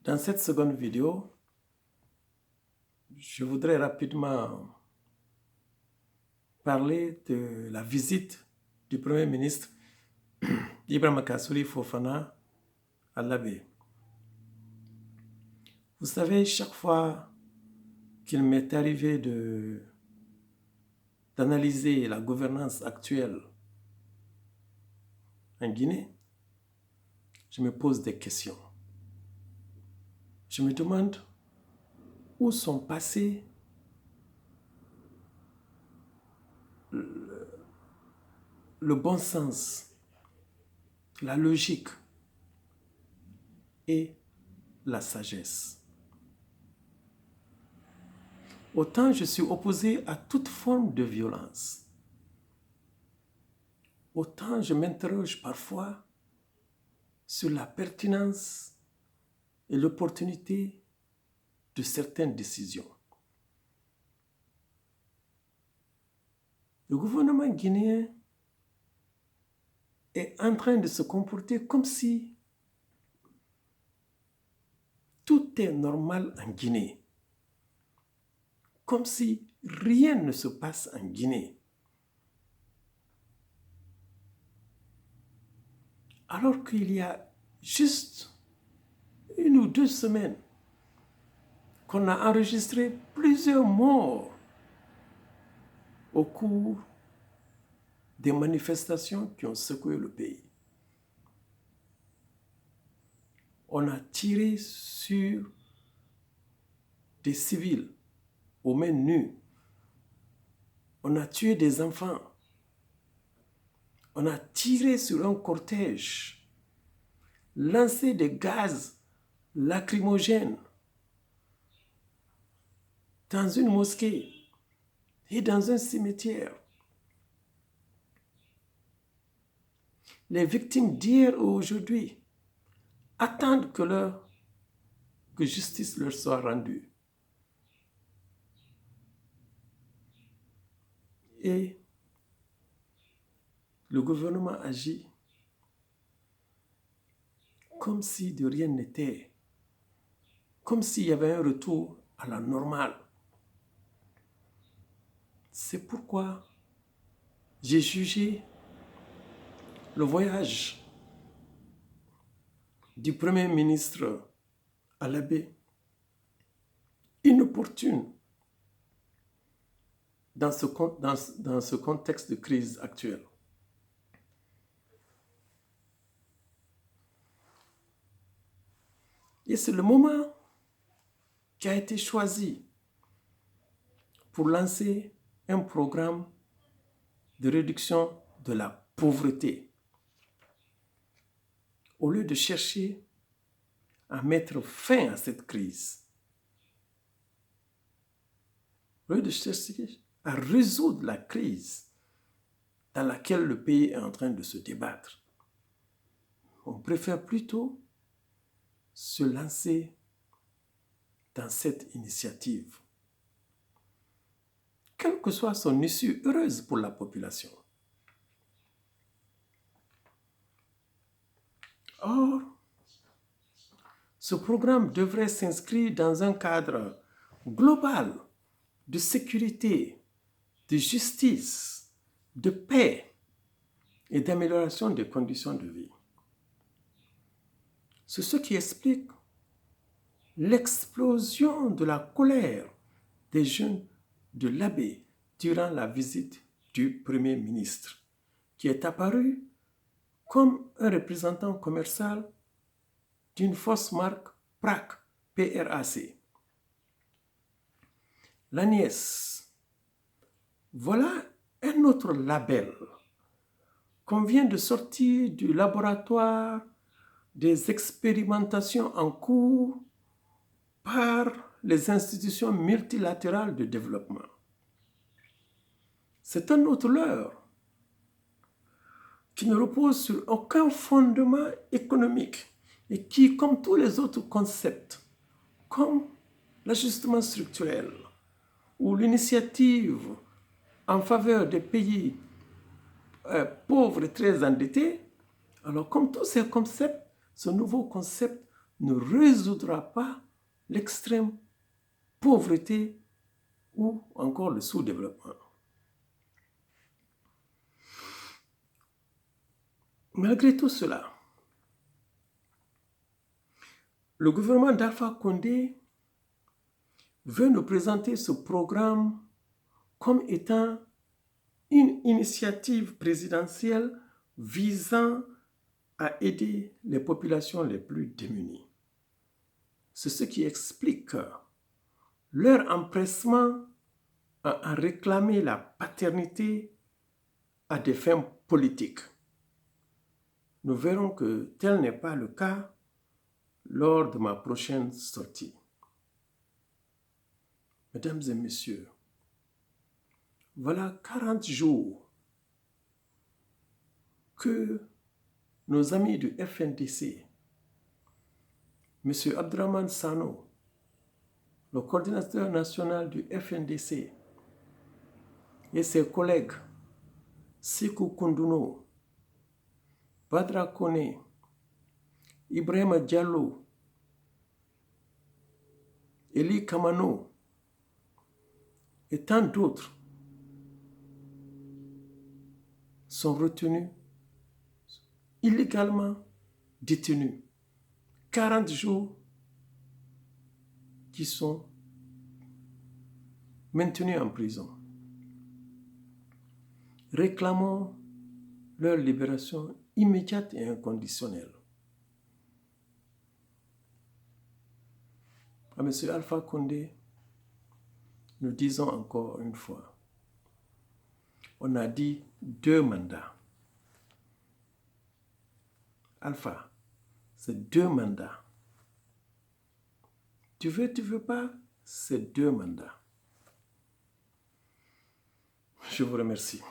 Dans cette seconde vidéo, je voudrais rapidement parler de la visite du Premier ministre Ibrahima Kassouri Fofana à l'Abbé. Vous savez, chaque fois qu'il m'est arrivé d'analyser la gouvernance actuelle en Guinée, je me pose des questions. Je me demande où sont passés le bon sens, la logique et la sagesse. Autant je suis opposé à toute forme de violence, autant je m'interroge parfois sur la pertinence et l'opportunité de certaines décisions. Le gouvernement guinéen est en train de se comporter comme si tout est normal en Guinée, comme si rien ne se passe en Guinée. Alors qu'il y a juste 1 ou 2 semaines qu'on a enregistré plusieurs morts au cours des manifestations qui ont secoué le pays. On a tiré sur des civils aux mains nues. On a tué des enfants. On a tiré sur un cortège, lancé des gaz lacrymogènes dans une mosquée et dans un cimetière. Les victimes d'hier ou aujourd'hui attendent que justice leur soit rendue. Et le gouvernement agit comme si de rien n'était, comme s'il y avait un retour à la normale. C'est pourquoi j'ai jugé le voyage du Premier ministre à l'Abbé inopportune dans ce contexte de crise actuelle. Et c'est le moment qui a été choisi pour lancer un programme de réduction de la pauvreté. Au lieu de chercher à mettre fin à cette crise, au lieu de chercher à résoudre la crise dans laquelle le pays est en train de se débattre, on préfère plutôt se lancer dans cette initiative, quelle que soit son issue heureuse pour la population. Or, ce programme devrait s'inscrire dans un cadre global de sécurité, de justice, de paix et d'amélioration des conditions de vie. C'est ce qui explique l'explosion de la colère des jeunes de l'Abbé durant la visite du Premier ministre, qui est apparu comme un représentant commercial d'une fausse marque PRAC, PRAC. L'Agnès, voilà un autre label qu'on vient de sortir du laboratoire des expérimentations en cours par les institutions multilatérales de développement. C'est un autre leurre qui ne repose sur aucun fondement économique et qui, comme tous les autres concepts, comme l'ajustement structurel ou l'initiative en faveur des pays pauvres et très endettés, alors comme tous ces concepts, ce nouveau concept ne résoudra pas l'extrême pauvreté ou encore le sous-développement. Malgré tout cela, le gouvernement d'Alpha Condé veut nous présenter ce programme comme étant une initiative présidentielle visant à aider les populations les plus démunies. C'est ce qui explique leur empressement à réclamer la paternité à des fins politiques. Nous verrons que tel n'est pas le cas lors de ma prochaine sortie. Mesdames et messieurs, voilà 40 jours que nos amis du FNDC, M. Abdraman Sano, le coordinateur national du FNDC, et ses collègues Sekou Koundouno, Badra Kone, Ibrahima Diallo, Eli Kamano et tant d'autres sont retenus illégalement détenus. 40 jours qui sont maintenus en prison. Réclamons leur libération immédiate et inconditionnelle. À M. Alpha Condé, nous disons encore une fois, on a dit 2 mandats. Alpha, c'est 2 mandats. Tu veux pas, c'est 2 mandats. Je vous remercie.